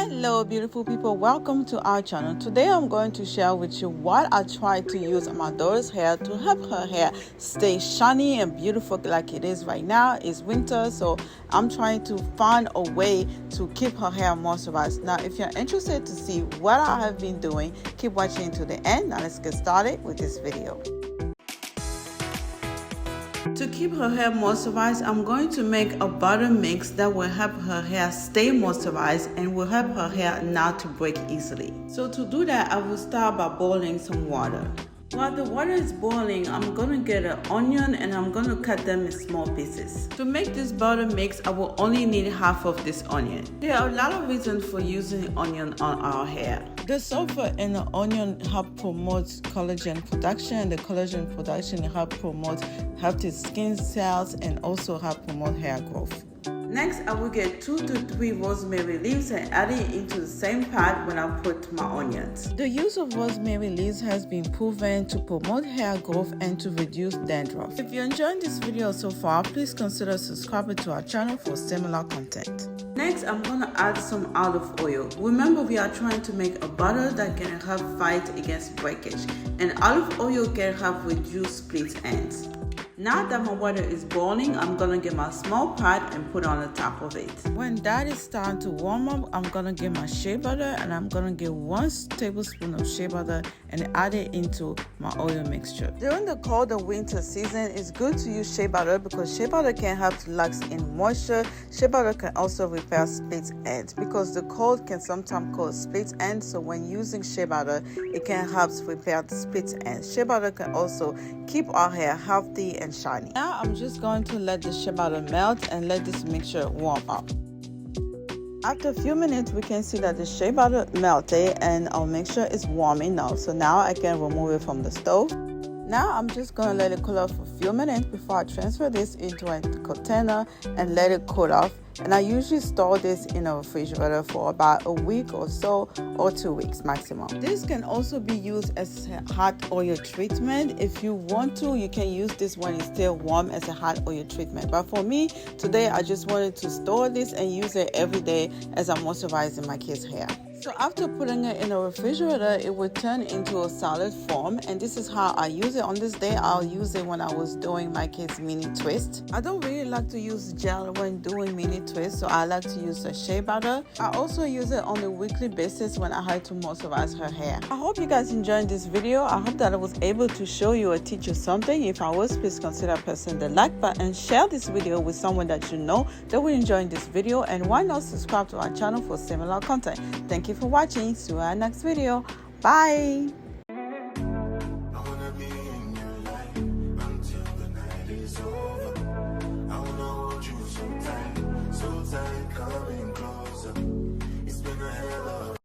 Hello beautiful people, welcome to our channel. Today I'm going to share with you what I try to use on my daughter's hair to help her hair stay shiny and beautiful like it is right now. It's winter, so I'm trying to find a way to keep her hair moisturized. Now if you're interested to see what I have been doing, keep watching to the end. Now let's get started with this video. To keep her hair moisturized, I'm going to make a butter mix that will help her hair stay moisturized and will help her hair not to break easily. So to do that, I will start by boiling some water. While the water is boiling, I'm going to get an onion and I'm going to cut them in small pieces. To make this butter mix, I will only need half of this onion. There are a lot of reasons for using onion on our hair. The sulfur in the onion help promote collagen production. The collagen production help promote healthy skin cells and also help promote hair growth. Next, I will get 2 to 3 rosemary leaves and add it into the same pot when I put my onions. The use of rosemary leaves has been proven to promote hair growth and to reduce dandruff. If you're enjoying this video so far, please consider subscribing to our channel for similar content. Next, I'm going to add some olive oil. Remember, we are trying to make a butter that can help fight against breakage, and olive oil can help reduce split ends. Now that my water is boiling, I'm gonna get my small pot and put on the top of it. When that is starting to warm up, I'm gonna get my shea butter and I'm gonna get 1 tablespoon of shea butter and add it into my oil mixture. During the cold and winter season, it's good to use shea butter because shea butter can help to lock in moisture. Shea butter can also repair split ends because the cold can sometimes cause split ends. So when using shea butter, it can help repair the split ends. Shea butter can also keep our hair healthy and shiny. Now I'm just going to let the shea butter melt and let this mixture warm up. After a few minutes, we can see that the shea butter melted and our mixture is warm enough. So now I can remove it from the stove. Now I'm just going to let it cool off for a few minutes before I transfer this into a container and let it cool off. And I usually store this in a refrigerator for about a week or so, or 2 weeks maximum. This can also be used as a hot oil treatment. If you want to, you can use this when it's still warm as a hot oil treatment. But for me, today I just wanted to store this and use it every day as I'm moisturizing my kids' hair. So after putting it in a refrigerator, it will turn into a solid form, and this is how I use it. On this day, I'll use it when I was doing my kids' mini twist. I don't really like to use gel when doing mini twist, so I like to use the shea butter. I also use it on a weekly basis when I had to moisturize her hair. I hope you guys enjoyed this video. I hope that I was able to show you or teach you something. If I was, please consider pressing the like button and share this video with someone that you know that will enjoy this video, and why not subscribe to our channel for similar content. Thank you for watching. See you in our next video. Bye.